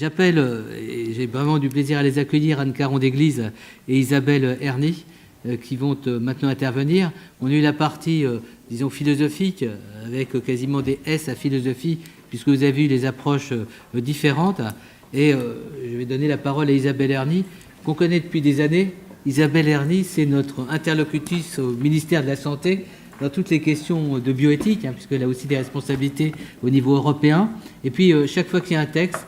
J'appelle, et j'ai vraiment du plaisir à les accueillir, Anne Caron d'Église et Isabelle Erny, qui vont maintenant intervenir. On a eu la partie, disons, philosophique, avec quasiment des S à philosophie, puisque vous avez vu les approches différentes. Et je vais donner la parole à Isabelle Erny, qu'on connaît depuis des années. Isabelle Erny, c'est notre interlocutrice au ministère de la Santé dans toutes les questions de bioéthique, puisqu'elle a aussi des responsabilités au niveau européen. Et puis, chaque fois qu'il y a un texte,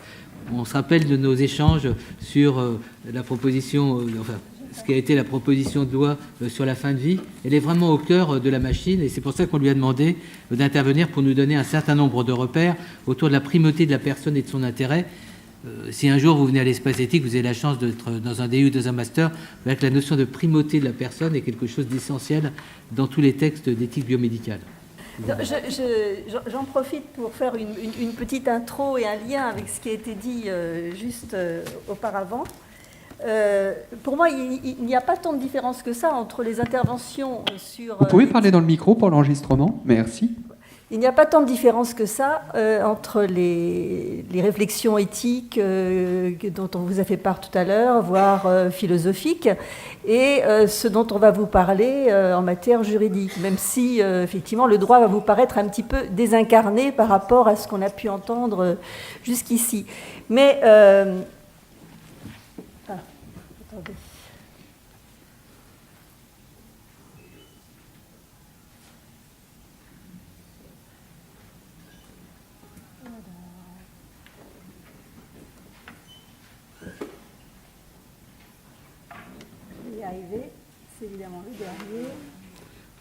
on se rappelle de nos échanges sur la proposition, enfin, ce qui a été la proposition de loi sur la fin de vie. Elle est vraiment au cœur de la machine et c'est pour ça qu'on lui a demandé d'intervenir pour nous donner un certain nombre de repères autour de la primauté de la personne et de son intérêt. Si un jour vous venez à l'espace éthique, vous avez la chance d'être dans un DU ou dans un master, avec la notion de primauté de la personne est quelque chose d'essentiel dans tous les textes d'éthique biomédicale. J'en profite pour faire une petite intro et un lien avec ce qui a été dit juste auparavant. Pour moi, il n'y a pas tant de différence que ça entre les interventions sur... Vous pouvez parler dans le micro pour l'enregistrement? Merci. Il n'y a pas tant de différence que ça entre les réflexions éthiques dont on vous a fait part tout à l'heure, voire philosophiques, et ce dont on va vous parler en matière juridique, même si effectivement le droit va vous paraître un petit peu désincarné par rapport à ce qu'on a pu entendre jusqu'ici. Mais... attendez. C'est évidemment le dernier.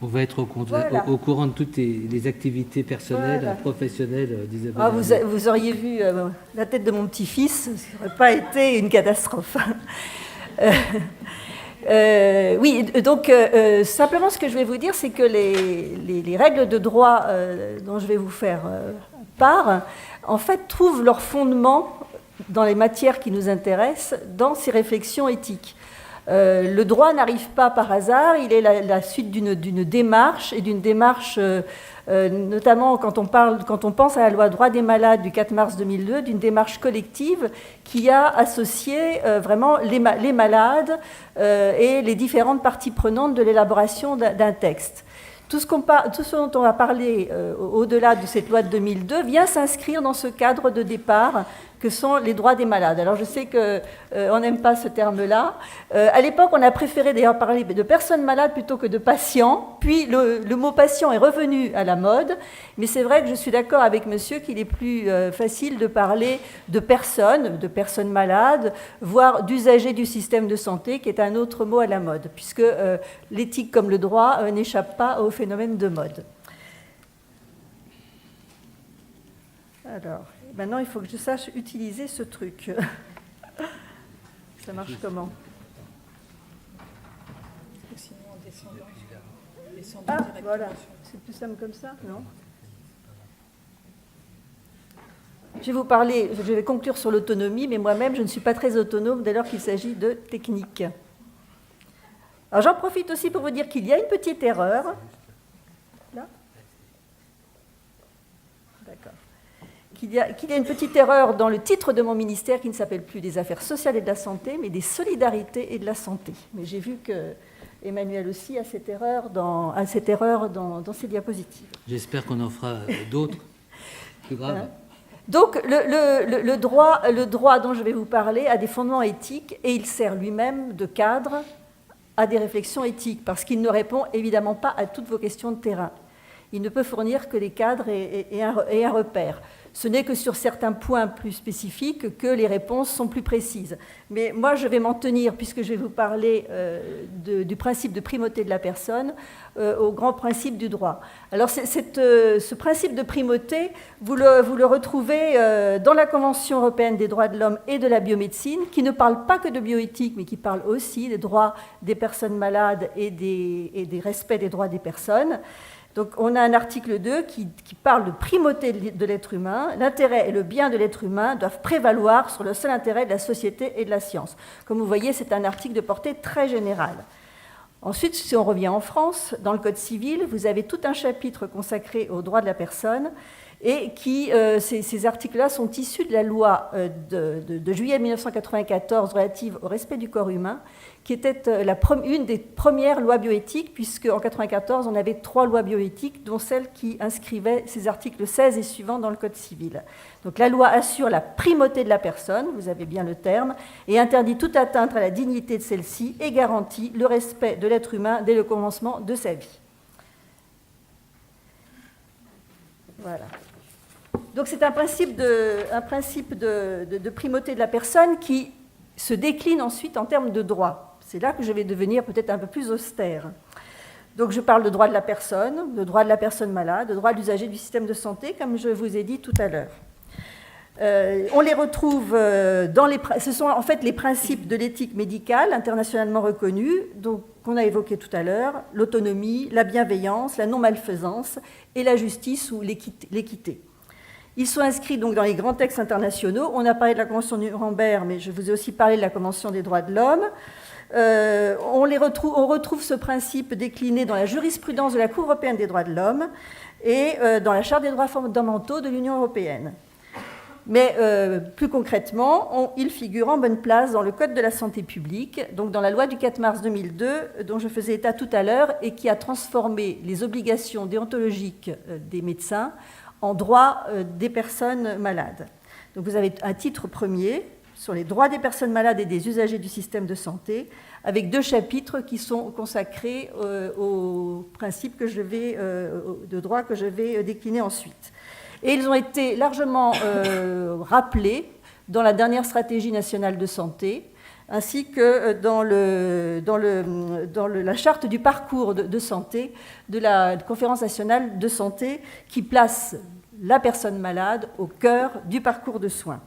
On va être au courant de toutes les activités personnelles, professionnelles d'Isabelle. Vous auriez vu la tête de mon petit-fils, ça n'aurait pas été une catastrophe. Oui, donc simplement ce que je vais vous dire, c'est que les règles de droit dont je vais vous faire part, en fait, trouvent leur fondement dans les matières qui nous intéressent, dans ces réflexions éthiques. Le droit n'arrive pas par hasard, il est la suite d'une démarche, et d'une démarche, notamment quand on pense à la loi droit des malades du 4 mars 2002, d'une démarche collective qui a associé vraiment les malades et les différentes parties prenantes de l'élaboration d'un texte. Tout ce dont on va parler au-delà de cette loi de 2002 vient s'inscrire dans ce cadre de départ que sont les droits des malades. Alors je sais qu'on n'aime pas ce terme-là. À l'époque, on a préféré d'ailleurs parler de personnes malades plutôt que de patients. Puis le mot patient est revenu à la mode. Mais c'est vrai que je suis d'accord avec monsieur qu'il est plus facile de parler de personnes malades, voire d'usagers du système de santé, qui est un autre mot à la mode, puisque l'éthique comme le droit n'échappe pas au phénomène de mode. Alors, maintenant, il faut que je sache utiliser ce truc. Ça marche comment? Sinon, en descendant Ah, voilà. C'est plus simple comme ça, non? Je vais conclure sur l'autonomie, mais moi-même, je ne suis pas très autonome dès lors qu'il s'agit de technique. Alors, j'en profite aussi pour vous dire qu'il y a une petite erreur. Là? D'accord. Qu'il y a une petite erreur dans le titre de mon ministère qui ne s'appelle plus des affaires sociales et de la santé, mais des solidarités et de la santé. Mais j'ai vu que Emmanuel aussi a cette erreur dans ses diapositives. J'espère qu'on en fera d'autres plus graves. Donc le droit dont je vais vous parler a des fondements éthiques et il sert lui-même de cadre à des réflexions éthiques parce qu'il ne répond évidemment pas à toutes vos questions de terrain. Il ne peut fournir que des cadres et un repère. Ce n'est que sur certains points plus spécifiques que les réponses sont plus précises. Mais moi, je vais m'en tenir, puisque je vais vous parler du principe de primauté de la personne, au grand principe du droit. Alors, ce principe de primauté, vous le retrouvez dans la Convention européenne des droits de l'homme et de la biomédecine, qui ne parle pas que de bioéthique, mais qui parle aussi des droits des personnes malades et des respects des droits des personnes. Donc on a un article 2 qui parle de primauté de l'être humain. L'intérêt et le bien de l'être humain doivent prévaloir sur le seul intérêt de la société et de la science. Comme vous voyez, c'est un article de portée très générale. Ensuite, si on revient en France, dans le Code civil, vous avez tout un chapitre consacré aux droits de la personne et ces articles-là sont issus de la loi de juillet 1994 relative au respect du corps humain, qui était une des premières lois bioéthiques, puisque en 1994, on avait 3 lois bioéthiques, dont celle qui inscrivait ces articles 16 et suivants dans le Code civil. Donc la loi assure la primauté de la personne, vous avez bien le terme, et interdit toute atteinte à la dignité de celle-ci et garantit le respect de l'être humain dès le commencement de sa vie. Voilà. Donc c'est un principe de primauté de la personne qui se décline ensuite en termes de droit. C'est là que je vais devenir peut-être un peu plus austère. Donc je parle de droit de la personne malade, de droit de l'usager du système de santé, comme je vous ai dit tout à l'heure. On les retrouve ce sont en fait les principes de l'éthique médicale internationalement reconnus, qu'on a évoqués tout à l'heure, l'autonomie, la bienveillance, la non-malfaisance et la justice ou l'équité. Ils sont inscrits donc dans les grands textes internationaux. On a parlé de la Convention de Nuremberg, mais je vous ai aussi parlé de la Convention des droits de l'homme. On retrouve ce principe décliné dans la jurisprudence de la Cour européenne des droits de l'homme et dans la Charte des droits fondamentaux de l'Union européenne. Mais plus concrètement, il figure en bonne place dans le Code de la santé publique, donc dans la loi du 4 mars 2002, dont je faisais état tout à l'heure, et qui a transformé les obligations déontologiques des médecins en droits des personnes malades. Donc vous avez un titre premier sur les droits des personnes malades et des usagers du système de santé, avec 2 chapitres qui sont consacrés aux principes de droit que je vais décliner ensuite. Et ils ont été largement rappelés dans la dernière stratégie nationale de santé, ainsi que dans la charte du parcours de santé de la Conférence nationale de santé, qui place la personne malade au cœur du parcours de soins.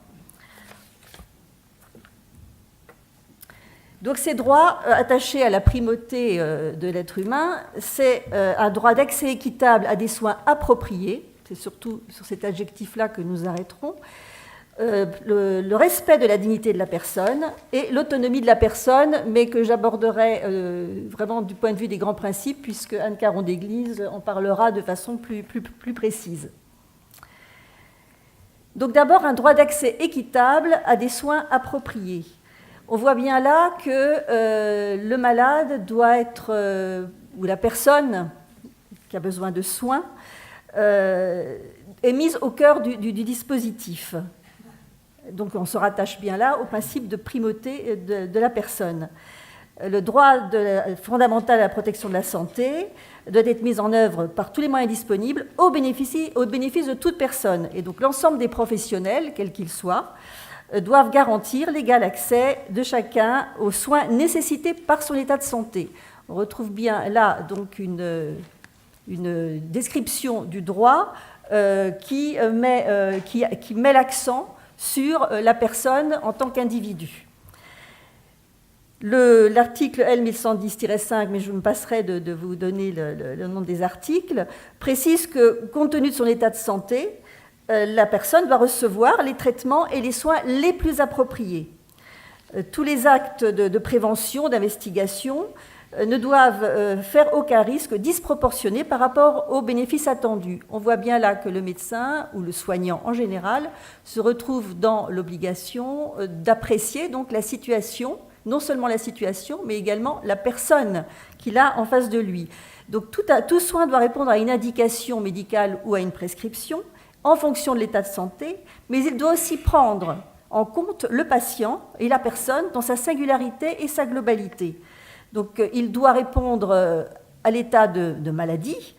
Donc ces droits attachés à la primauté de l'être humain, c'est un droit d'accès équitable à des soins appropriés, c'est surtout sur cet adjectif-là que nous arrêterons, le respect de la dignité de la personne et l'autonomie de la personne, mais que j'aborderai vraiment du point de vue des grands principes, puisque Anne Caron d'Église en parlera de façon plus précise. Donc d'abord, un droit d'accès équitable à des soins appropriés. On voit bien là que le malade doit être, ou la personne qui a besoin de soins, est mise au cœur du dispositif. Donc on se rattache bien là au principe de primauté de la personne. Le droit fondamental à la protection de la santé doit être mis en œuvre par tous les moyens disponibles au bénéfice de toute personne. Et donc l'ensemble des professionnels, quels qu'ils soient, doivent garantir l'égal accès de chacun aux soins nécessités par son état de santé. On retrouve bien là donc une description du droit qui met l'accent sur la personne en tant qu'individu. L'article L1110-5, mais je me passerai de vous donner le nom des articles, précise que, compte tenu de son état de santé, la personne va recevoir les traitements et les soins les plus appropriés. Tous les actes de prévention, d'investigation, ne doivent faire aucun risque disproportionné par rapport aux bénéfices attendus. On voit bien là que le médecin ou le soignant en général se retrouve dans l'obligation d'apprécier donc la situation, non seulement la situation, mais également la personne qu'il a en face de lui. Donc tout soin doit répondre à une indication médicale ou à une prescription en fonction de l'état de santé, mais il doit aussi prendre en compte le patient et la personne dans sa singularité et sa globalité. Donc il doit répondre à l'état de maladie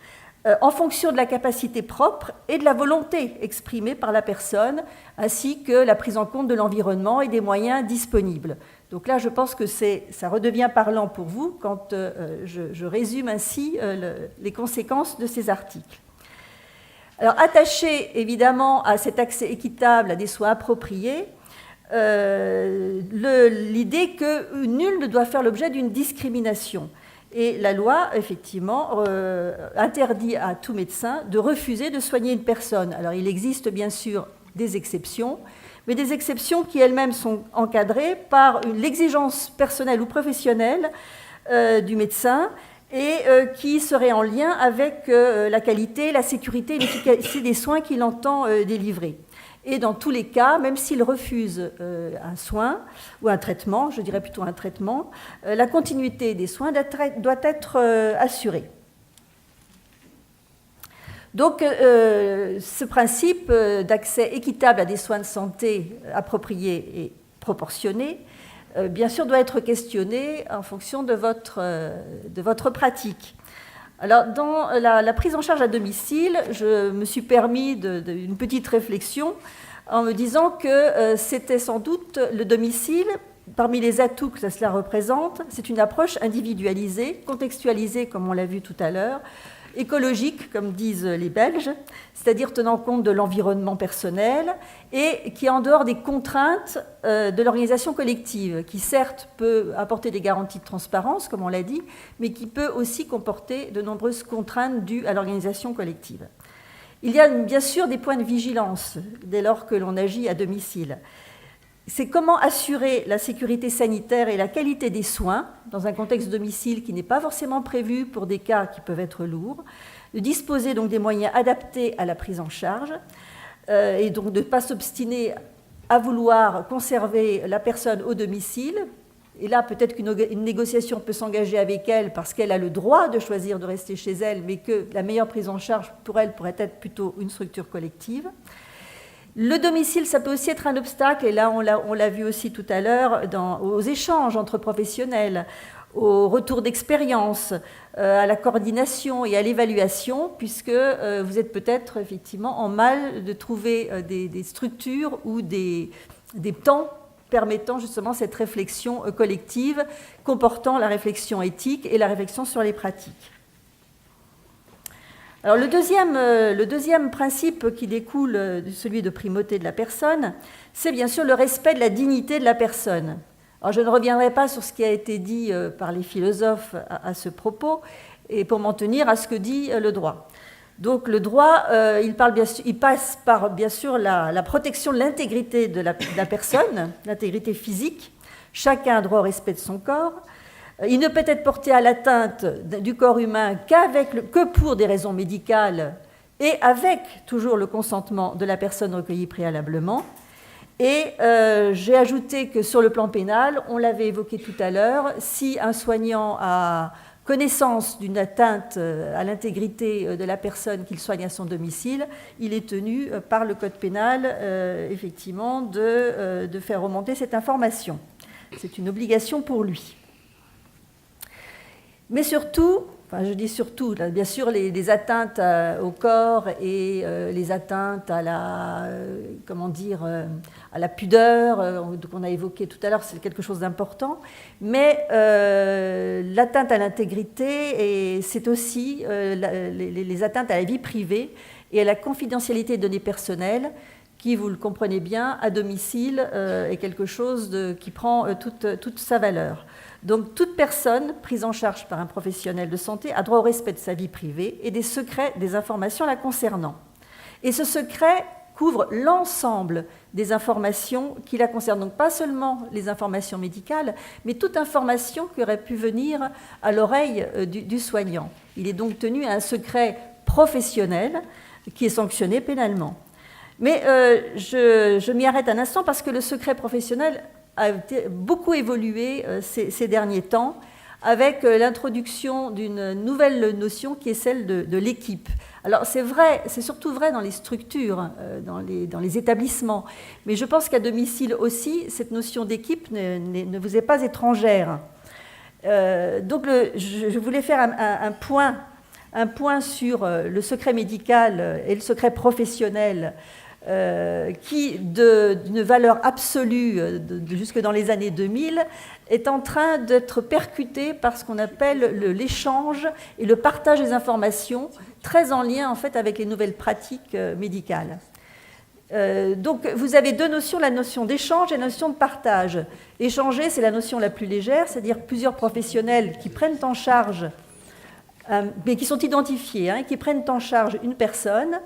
en fonction de la capacité propre et de la volonté exprimée par la personne, ainsi que la prise en compte de l'environnement et des moyens disponibles. Donc là, je pense que ça redevient parlant pour vous quand je résume ainsi les conséquences de ces articles. Alors, attaché évidemment à cet accès équitable à des soins appropriés, l'idée que nul ne doit faire l'objet d'une discrimination. Et la loi, effectivement, interdit à tout médecin de refuser de soigner une personne. Alors, il existe bien sûr des exceptions, mais des exceptions qui elles-mêmes sont encadrées par l'exigence personnelle ou professionnelle du médecin et qui serait en lien avec la qualité, la sécurité et l'efficacité des soins qu'il entend délivrer. Et dans tous les cas, même s'il refuse un soin ou un traitement, je dirais plutôt un traitement, la continuité des soins doit être assurée. Donc, ce principe d'accès équitable à des soins de santé appropriés et proportionnés, bien sûr, doit être questionné en fonction de votre pratique. Alors, dans la prise en charge à domicile, je me suis permis une petite réflexion en me disant que c'était sans doute le domicile, parmi les atouts que cela représente, c'est une approche individualisée, contextualisée, comme on l'a vu tout à l'heure, écologique, comme disent les Belges, c'est-à-dire tenant compte de l'environnement personnel et qui est en dehors des contraintes de l'organisation collective, qui certes peut apporter des garanties de transparence, comme on l'a dit, mais qui peut aussi comporter de nombreuses contraintes dues à l'organisation collective. Il y a bien sûr des points de vigilance dès lors que l'on agit à domicile. C'est comment assurer la sécurité sanitaire et la qualité des soins dans un contexte domicile qui n'est pas forcément prévu pour des cas qui peuvent être lourds, de disposer donc des moyens adaptés à la prise en charge et donc de ne pas s'obstiner à vouloir conserver la personne au domicile. Et là, peut-être qu'une négociation peut s'engager avec elle parce qu'elle a le droit de choisir de rester chez elle, mais que la meilleure prise en charge pour elle pourrait être plutôt une structure collective. Le domicile, ça peut aussi être un obstacle, et là on l'a vu aussi tout à l'heure, aux échanges entre professionnels, au retour d'expérience, à la coordination et à l'évaluation, puisque vous êtes peut-être effectivement en mal de trouver des structures ou des temps permettant justement cette réflexion collective, comportant la réflexion éthique et la réflexion sur les pratiques. Alors le deuxième principe qui découle de celui de primauté de la personne, c'est bien sûr le respect de la dignité de la personne. Alors je ne reviendrai pas sur ce qui a été dit par les philosophes à ce propos, et pour m'en tenir à ce que dit le droit. Donc le droit, il passe par bien sûr la protection de l'intégrité de la personne, l'intégrité physique. Chacun a droit au respect de son corps. Il ne peut être porté à l'atteinte du corps humain que pour des raisons médicales et avec toujours le consentement de la personne recueillie préalablement. Et j'ai ajouté que sur le plan pénal, on l'avait évoqué tout à l'heure, si un soignant a connaissance d'une atteinte à l'intégrité de la personne qu'il soigne à son domicile, il est tenu par le code pénal effectivement de faire remonter cette information. C'est une obligation pour lui. Mais surtout, enfin je dis surtout, là, bien sûr les atteintes au corps et les atteintes à la, à la pudeur qu'on a évoqué tout à l'heure, c'est quelque chose d'important, mais l'atteinte à l'intégrité, et c'est aussi les atteintes à la vie privée et à la confidentialité des données personnelles, qui, vous le comprenez bien, à domicile est quelque chose qui prend toute sa valeur. Donc toute personne prise en charge par un professionnel de santé a droit au respect de sa vie privée et des secrets des informations la concernant. Et ce secret couvre l'ensemble des informations qui la concernent, donc pas seulement les informations médicales, mais toute information qui aurait pu venir à l'oreille du soignant. Il est donc tenu à un secret professionnel qui est sanctionné pénalement. Mais je m'y arrête un instant parce que le secret professionnel a beaucoup évolué ces derniers temps avec l'introduction d'une nouvelle notion qui est celle de l'équipe. Alors c'est vrai, c'est surtout vrai dans les structures, dans les établissements, mais je pense qu'à domicile aussi, cette notion d'équipe ne vous est pas étrangère. Donc je voulais faire un point sur le secret médical et le secret professionnel qui, d'une valeur absolue jusque dans les années 2000, est en train d'être percuté par ce qu'on appelle l'échange et le partage des informations, très en lien en fait avec les nouvelles pratiques médicales. Donc vous avez deux notions, la notion d'échange et la notion de partage. Échanger, c'est la notion la plus légère, c'est-à-dire plusieurs professionnels qui prennent en charge, mais qui sont identifiés, qui prennent en charge une personne,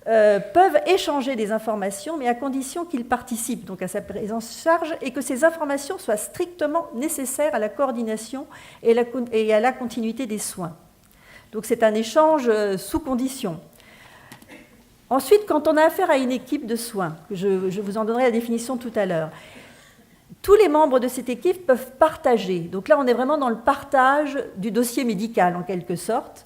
peuvent échanger des informations, mais à condition qu'ils participent donc à sa prise en charge et que ces informations soient strictement nécessaires à la coordination et à la continuité des soins. Donc c'est un échange sous condition. Ensuite, quand on a affaire à une équipe de soins, je vous en donnerai la définition tout à l'heure, tous les membres de cette équipe peuvent partager. Donc là, on est vraiment dans le partage du dossier médical, en quelque sorte,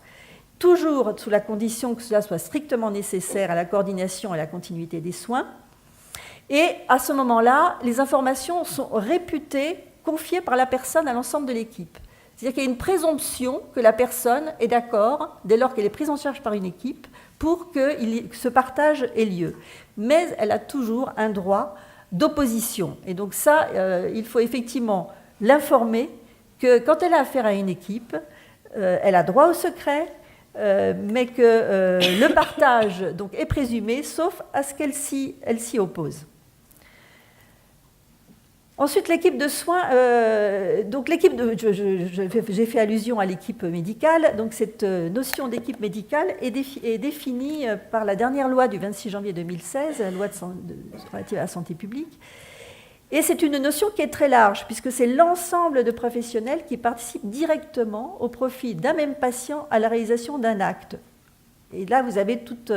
toujours sous la condition que cela soit strictement nécessaire à la coordination et à la continuité des soins. Et à ce moment-là, les informations sont réputées, confiées par la personne à l'ensemble de l'équipe. C'est-à-dire qu'il y a une présomption que la personne est d'accord, dès lors qu'elle est prise en charge par une équipe, pour que ce partage ait lieu. Mais elle a toujours un droit d'opposition. Et donc ça, il faut effectivement l'informer que quand elle a affaire à une équipe, elle a droit au secret, mais que le partage donc, est présumé, sauf à ce qu'elle s'y oppose. Ensuite, l'équipe de soins. Donc l'équipe j'ai fait allusion à l'équipe médicale. Donc cette notion d'équipe médicale est définie par la dernière loi du 26 janvier 2016, la loi relative à la santé publique. Et c'est une notion qui est très large, puisque c'est l'ensemble de professionnels qui participent directement au profit d'un même patient à la réalisation d'un acte. Et là, vous avez toute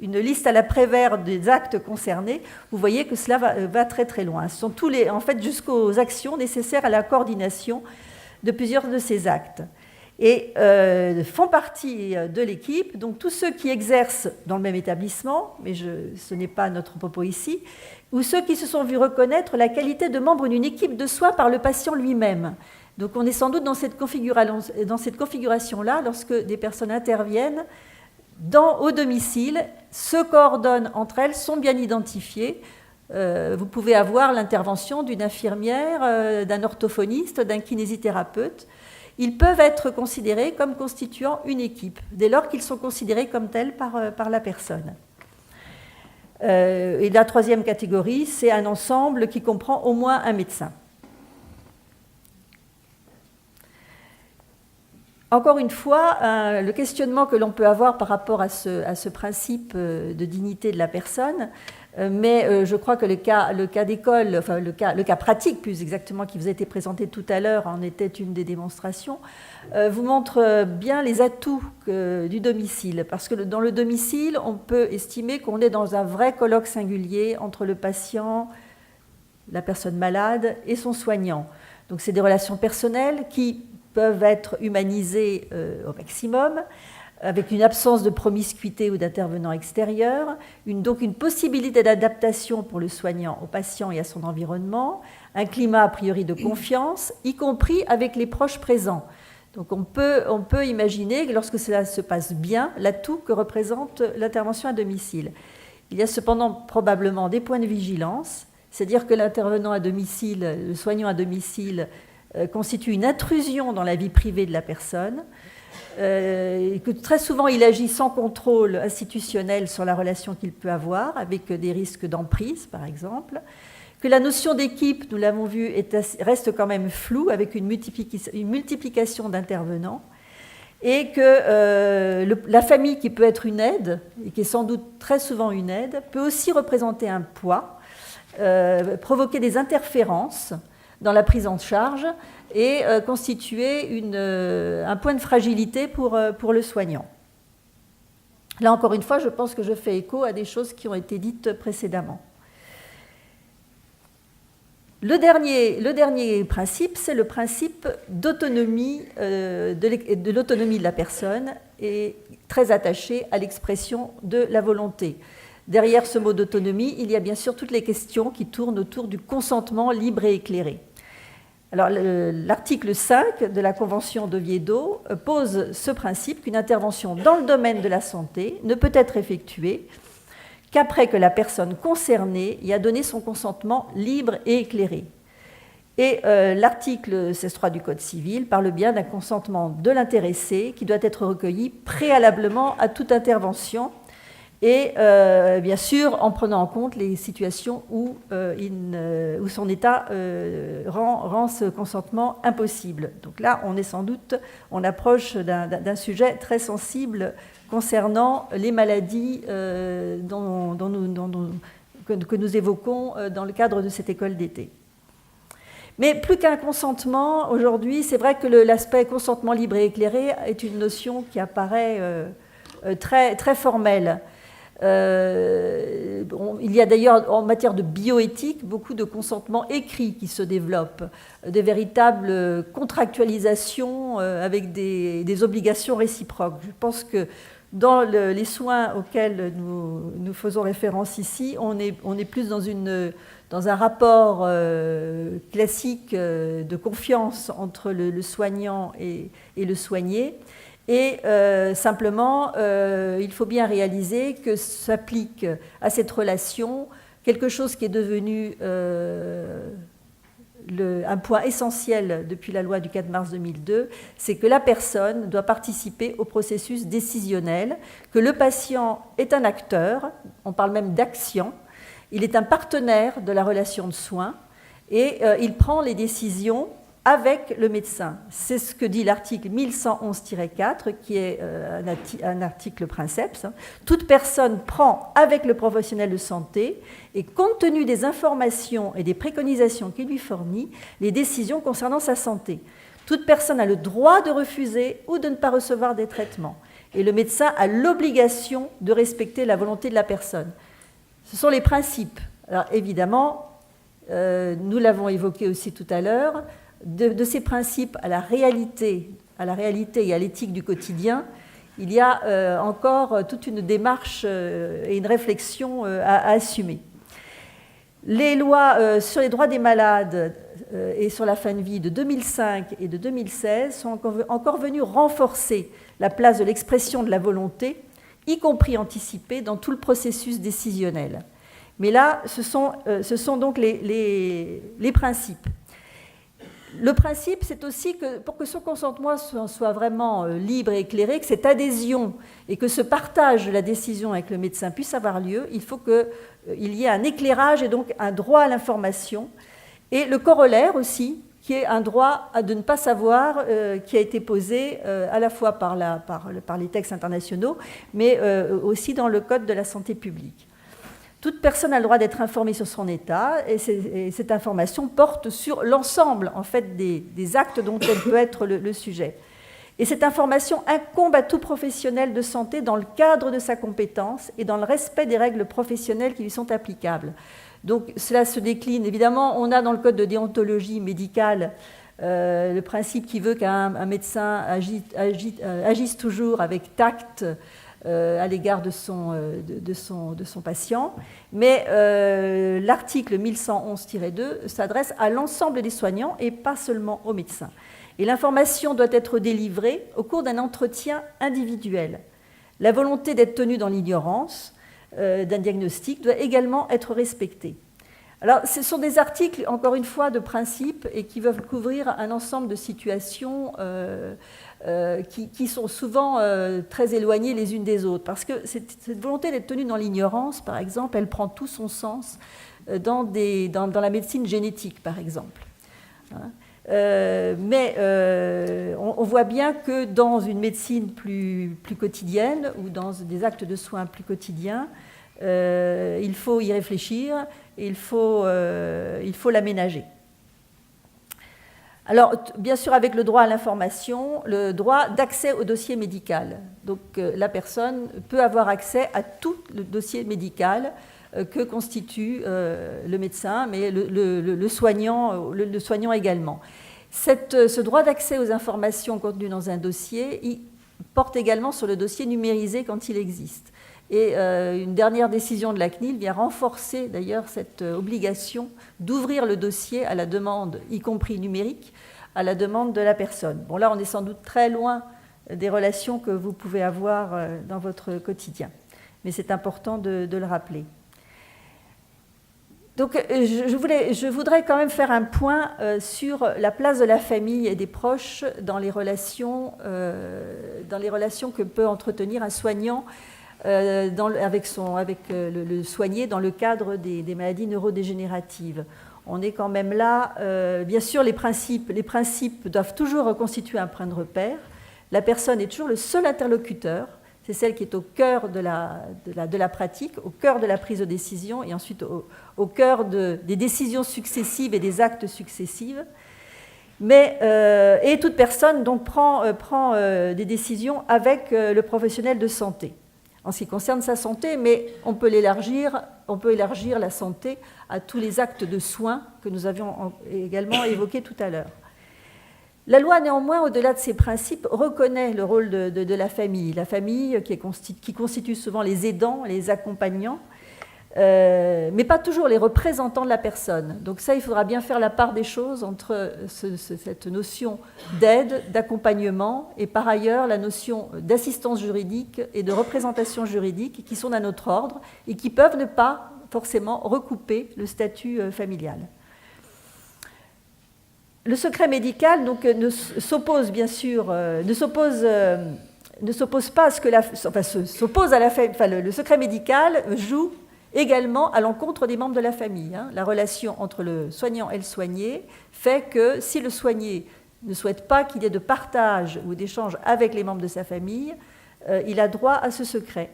une liste à la Prévert des actes concernés. Vous voyez que cela va très très loin. Ce sont tous les, en fait, jusqu'aux actions nécessaires à la coordination de plusieurs de ces actes. Et font partie de l'équipe, donc tous ceux qui exercent dans le même établissement, mais ce n'est pas notre propos ici, ou ceux qui se sont vus reconnaître la qualité de membre d'une équipe de soins par le patient lui-même. Donc on est sans doute dans cette configuration-là, lorsque des personnes interviennent au domicile, se coordonnent entre elles, sont bien identifiées. Vous pouvez avoir l'intervention d'une infirmière, d'un orthophoniste, d'un kinésithérapeute. Ils peuvent être considérés comme constituant une équipe, dès lors qu'ils sont considérés comme tels par la personne. Et la troisième catégorie, c'est un ensemble qui comprend au moins un médecin. Encore une fois, le questionnement que l'on peut avoir par rapport à ce principe de dignité de la personne, mais je crois que le cas d'école, enfin le cas pratique plus exactement qui vous a été présenté tout à l'heure en était une des démonstrations, vous montre bien les atouts du domicile, parce que dans le domicile, on peut estimer qu'on est dans un vrai colloque singulier entre le patient, la personne malade et son soignant. Donc c'est des relations personnelles qui peuvent être humanisées au maximum, avec une absence de promiscuité ou d'intervenants extérieurs, donc une possibilité d'adaptation pour le soignant au patient et à son environnement, un climat a priori de confiance, y compris avec les proches présents. Donc on peut imaginer que lorsque cela se passe bien, l'atout que représente l'intervention à domicile. Il y a cependant probablement des points de vigilance, c'est-à-dire que l'intervenant à domicile, le soignant à domicile, constitue une intrusion dans la vie privée de la personne, et que très souvent il agit sans contrôle institutionnel sur la relation qu'il peut avoir, avec des risques d'emprise par exemple, que la notion d'équipe, nous l'avons vu, reste quand même floue avec une multiplication d'intervenants, et que la famille qui peut être une aide, et qui est sans doute très souvent une aide, peut aussi représenter un poids, provoquer des interférences dans la prise en charge et constituer un point de fragilité pour le soignant. Là, encore une fois, je pense que je fais écho à des choses qui ont été dites précédemment. Le dernier principe, c'est le principe d'autonomie, de l'autonomie de la personne, et très attaché à l'expression de la volonté. Derrière ce mot d'autonomie, il y a bien sûr toutes les questions qui tournent autour du consentement libre et éclairé. Alors, l'article 5 de la Convention d'Oviedo pose ce principe qu'une intervention dans le domaine de la santé ne peut être effectuée qu'après que la personne concernée y a donné son consentement libre et éclairé. Et l'article 16.3 du Code civil parle bien d'un consentement de l'intéressé qui doit être recueilli préalablement à toute intervention, Et bien sûr, en prenant en compte les situations où son état rend ce consentement impossible. Donc là, on approche d'un sujet très sensible concernant les maladies que nous évoquons dans le cadre de cette école d'été. Mais plus qu'un consentement, aujourd'hui, c'est vrai que l'aspect consentement libre et éclairé est une notion qui apparaît très, très formelle. Il y a d'ailleurs en matière de bioéthique beaucoup de consentements écrits qui se développent, des véritables contractualisations avec des obligations réciproques. Je pense que dans les soins auxquels nous faisons référence ici, on est plus dans un rapport classique de confiance entre le soignant et le soigné. Et simplement, il faut bien réaliser que s'applique à cette relation quelque chose qui est devenu un point essentiel depuis la loi du 4 mars 2002, c'est que la personne doit participer au processus décisionnel, que le patient est un acteur, on parle même d'action, il est un partenaire de la relation de soins et il prend les décisions avec le médecin. C'est ce que dit l'article 1111-4, qui est un article princeps. Toute personne prend avec le professionnel de santé et compte tenu des informations et des préconisations qu'il lui fournit, les décisions concernant sa santé. Toute personne a le droit de refuser ou de ne pas recevoir des traitements. Et le médecin a l'obligation de respecter la volonté de la personne. Ce sont les principes. Alors évidemment, nous l'avons évoqué aussi tout à l'heure, de ces principes à la réalité et à l'éthique du quotidien, il y a encore toute une démarche et une réflexion à assumer. Les lois sur les droits des malades et sur la fin de vie de 2005 et de 2016 sont encore venues renforcer la place de l'expression de la volonté, y compris anticipée, dans tout le processus décisionnel. Mais là, ce sont donc les principes. Le principe, c'est aussi que pour que ce consentement soit vraiment libre et éclairé, que cette adhésion et que ce partage de la décision avec le médecin puisse avoir lieu, il faut qu'il y ait un éclairage et donc un droit à l'information. Et le corollaire aussi, qui est un droit de ne pas savoir, qui a été posé à la fois par les textes internationaux, mais aussi dans le Code de la santé publique. Toute personne a le droit d'être informée sur son état et cette information porte sur l'ensemble en fait, des actes dont elle peut être le sujet. Et cette information incombe à tout professionnel de santé dans le cadre de sa compétence et dans le respect des règles professionnelles qui lui sont applicables. Donc cela se décline, évidemment, on a dans le code de déontologie médicale le principe qui veut qu'un médecin agisse toujours avec tact à l'égard de son patient. Mais l'article 1111-2 s'adresse à l'ensemble des soignants et pas seulement aux médecins. Et l'information doit être délivrée au cours d'un entretien individuel. La volonté d'être tenu dans l'ignorance d'un diagnostic doit également être respectée. Alors, ce sont des articles, encore une fois, de principe et qui veulent couvrir un ensemble de situations qui sont souvent très éloignées les unes des autres. Parce que cette volonté d'être tenue dans l'ignorance, par exemple, elle prend tout son sens dans la médecine génétique, par exemple. Mais on voit bien que dans une médecine plus quotidienne ou dans des actes de soins plus quotidiens, il faut y réfléchir et il faut l'aménager. Alors, bien sûr, avec le droit à l'information, le droit d'accès au dossier médical. Donc, la personne peut avoir accès à tout le dossier médical que constitue le médecin, mais le soignant également. Ce droit d'accès aux informations contenues dans un dossier, il porte également sur le dossier numérisé quand il existe. Et une dernière décision de la CNIL vient renforcer d'ailleurs cette obligation d'ouvrir le dossier à la demande, y compris numérique, à la demande de la personne. Bon, là, on est sans doute très loin des relations que vous pouvez avoir dans votre quotidien. Mais c'est important de le rappeler. Donc, je voudrais quand même faire un point sur la place de la famille et des proches dans les relations que peut entretenir un soignant avec le soigné dans le cadre des maladies neurodégénératives. On est quand même là, bien sûr, les principes doivent toujours constituer un point de repère. La personne est toujours le seul interlocuteur, c'est celle qui est au cœur de la pratique, au cœur de la prise de décision et ensuite au cœur des décisions successives et des actes successifs. Et toute personne donc prend des décisions avec le professionnel de santé en ce qui concerne sa santé, mais on peut élargir la santé à tous les actes de soins que nous avions également évoqués tout à l'heure. La loi, néanmoins, au-delà de ces principes, reconnaît le rôle de la famille qui constitue souvent les aidants, les accompagnants, mais pas toujours les représentants de la personne. Donc ça, il faudra bien faire la part des choses entre cette notion d'aide, d'accompagnement, et par ailleurs la notion d'assistance juridique et de représentation juridique qui sont d'un autre ordre et qui peuvent ne pas forcément recouper le statut familial. Le secret médical donc, s'oppose bien sûr, ne s'oppose pas à ce que s'oppose à la famille. Enfin, le secret médical joue également à l'encontre des membres de la famille. La relation entre le soignant et le soigné fait que si le soigné ne souhaite pas qu'il y ait de partage ou d'échange avec les membres de sa famille, il a droit à ce secret.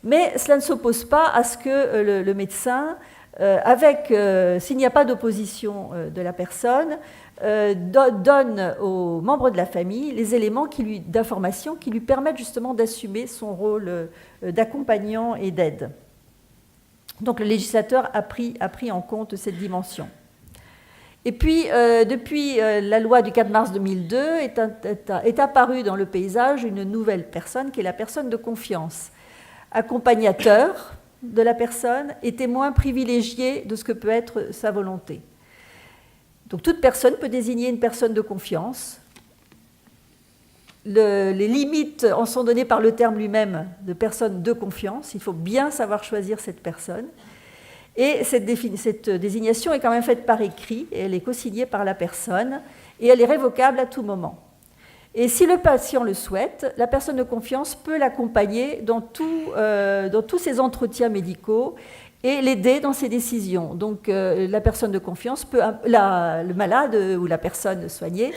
Mais cela ne s'oppose pas à ce que le médecin, s'il n'y a pas d'opposition de la personne, donne aux membres de la famille les éléments d'information qui lui permettent justement d'assumer son rôle d'accompagnant et d'aide. Donc le législateur a pris en compte cette dimension. Et puis, depuis la loi du 4 mars 2002, est apparue dans le paysage une nouvelle personne qui est la personne de confiance, accompagnateur de la personne et témoin privilégié de ce que peut être sa volonté. Donc toute personne peut désigner une personne de confiance. Les limites en sont données par le terme lui-même de personne de confiance. Il faut bien savoir choisir cette personne. Et cette désignation est quand même faite par écrit, et elle est co-signée par la personne, et elle est révocable à tout moment. Et si le patient le souhaite, la personne de confiance peut l'accompagner dans tous ses entretiens médicaux et l'aider dans ses décisions. Donc la personne de confiance le malade ou la personne soignée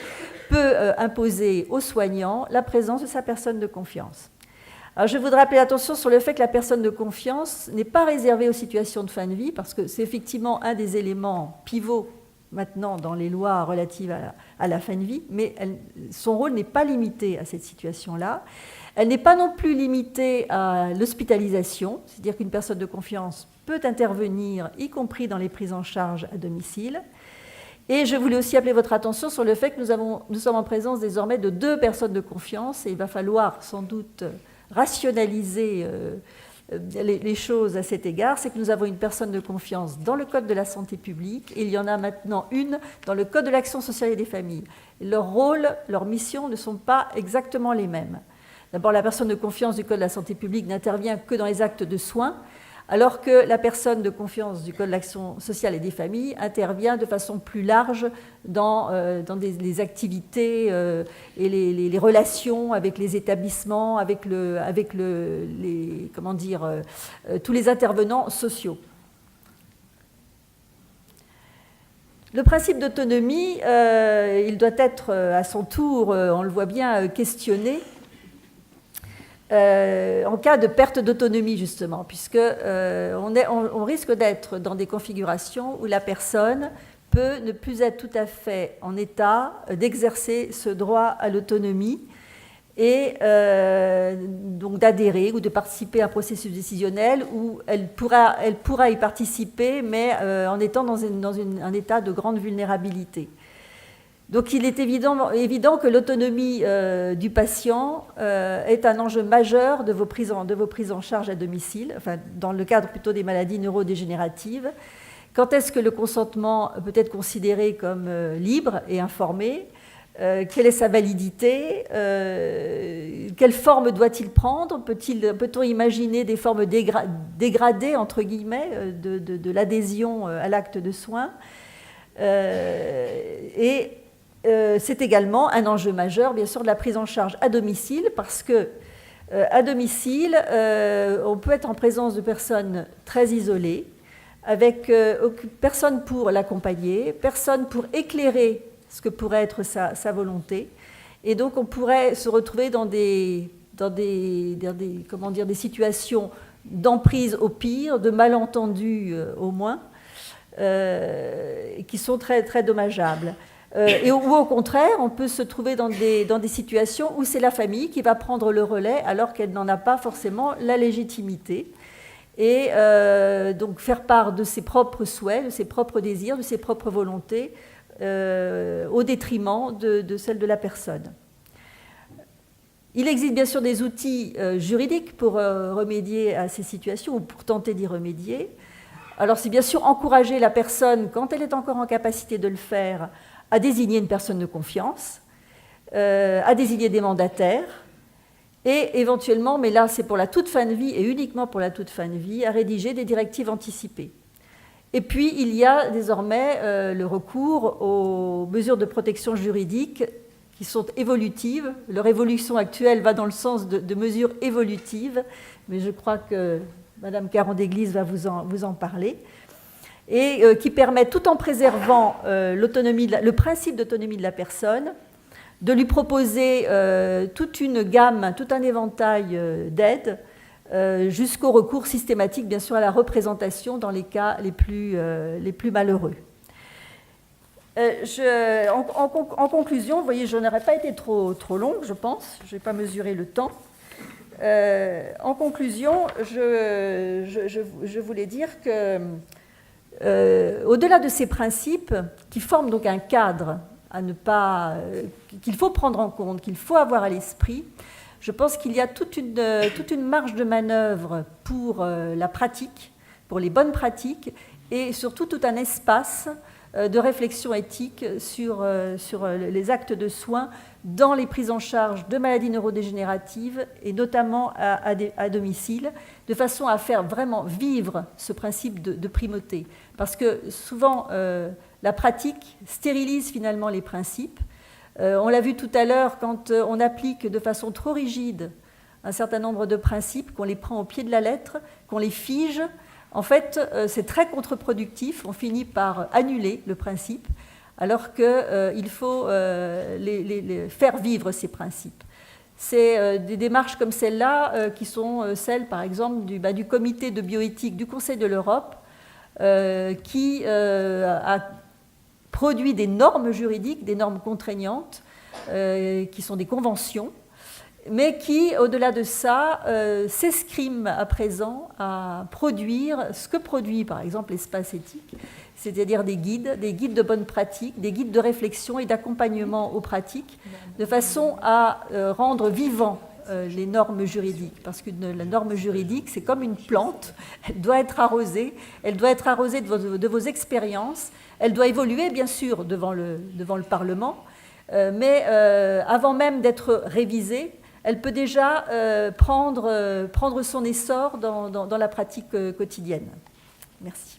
peut imposer au soignant la présence de sa personne de confiance. Alors je voudrais appeler l'attention sur le fait que la personne de confiance n'est pas réservée aux situations de fin de vie, parce que c'est effectivement un des éléments pivots maintenant dans les lois relatives à la fin de vie, mais son rôle n'est pas limité à cette situation-là. Elle n'est pas non plus limitée à l'hospitalisation, c'est-à-dire qu'une personne de confiance peut intervenir, y compris dans les prises en charge à domicile. Et je voulais aussi appeler votre attention sur le fait que nous sommes en présence désormais de 2 personnes de confiance, et il va falloir sans doute rationaliser les choses à cet égard. C'est que nous avons une personne de confiance dans le Code de la santé publique, et il y en a maintenant une dans le Code de l'action sociale et des familles. Leur rôle, leur mission ne sont pas exactement les mêmes. D'abord, la personne de confiance du Code de la santé publique n'intervient que dans les actes de soins, alors que la personne de confiance du Code de l'action sociale et des familles intervient de façon plus large dans les activités et les relations avec les établissements, avec tous les intervenants sociaux. Le principe d'autonomie, il doit être à son tour, on le voit bien, questionné en cas de perte d'autonomie, justement, puisque on risque d'être dans des configurations où la personne peut ne plus être tout à fait en état d'exercer ce droit à l'autonomie et donc d'adhérer ou de participer à un processus décisionnel où elle pourra y participer, mais en étant dans un état de grande vulnérabilité. Donc il est évident que l'autonomie du patient est un enjeu majeur de vos prises en charge à domicile, enfin, dans le cadre plutôt des maladies neurodégénératives. Quand est-ce que le consentement peut être considéré comme libre et informé ? Quelle est sa validité ? Quelle forme doit-il prendre ? Peut-on imaginer des formes dégradées, entre guillemets, de l'adhésion à l'acte de soins ? C'est également un enjeu majeur, bien sûr, de la prise en charge à domicile, parce que À domicile, on peut être en présence de personnes très isolées, avec personne pour l'accompagner, personne pour éclairer ce que pourrait être sa volonté. Et donc on pourrait se retrouver dans des situations d'emprise au pire, de malentendus au moins, qui sont très, très dommageables. Ou au contraire, on peut se trouver dans des situations où c'est la famille qui va prendre le relais alors qu'elle n'en a pas forcément la légitimité. Et donc faire part de ses propres souhaits, de ses propres désirs, de ses propres volontés, au détriment de celle de la personne. Il existe bien sûr des outils juridiques pour remédier à ces situations ou pour tenter d'y remédier. Alors c'est bien sûr encourager la personne, quand elle est encore en capacité de le faire, à désigner une personne de confiance, à désigner des mandataires, et éventuellement, mais là c'est pour la toute fin de vie et uniquement pour la toute fin de vie, à rédiger des directives anticipées. Et puis il y a désormais le recours aux mesures de protection juridique qui sont évolutives. Leur évolution actuelle va dans le sens de mesures évolutives, mais je crois que Madame Caron-Déglise va vous en parler, et qui permettent, tout en préservant le principe d'autonomie de la personne, de lui proposer toute une gamme, tout un éventail d'aides, jusqu'au recours systématique, bien sûr, à la représentation dans les cas les plus malheureux. En conclusion, vous voyez, je n'aurais pas été trop longue, je pense, je n'ai pas mesuré le temps. En conclusion, je voulais dire que, au-delà de ces principes qui forment donc un cadre qu'il faut prendre en compte, qu'il faut avoir à l'esprit, je pense qu'il y a toute une marge de manœuvre pour la pratique, pour les bonnes pratiques, et surtout tout un espace de réflexion éthique sur les actes de soins dans les prises en charge de maladies neurodégénératives et notamment à domicile, de façon à faire vraiment vivre ce principe de primauté. Parce que souvent, la pratique stérilise finalement les principes. On l'a vu tout à l'heure, quand on applique de façon trop rigide un certain nombre de principes, qu'on les prend au pied de la lettre, qu'on les fige, en fait, c'est très contre-productif. On finit par annuler le principe, alors qu'il faut les faire vivre ces principes. C'est des démarches comme celle-là qui sont celles, par exemple, du comité de bioéthique du Conseil de l'Europe, qui a produit des normes juridiques, des normes contraignantes, qui sont des conventions, mais qui, au-delà de ça, s'escriment à présent à produire ce que produit, par exemple, l'espace éthique, c'est-à-dire des guides de bonnes pratiques, des guides de réflexion et d'accompagnement aux pratiques, de façon à rendre vivants les normes juridiques. Parce que la norme juridique, c'est comme une plante, elle doit être arrosée de vos expériences, elle doit évoluer, bien sûr, devant le Parlement, mais avant même d'être révisée, elle peut déjà prendre son essor dans la pratique quotidienne. Merci.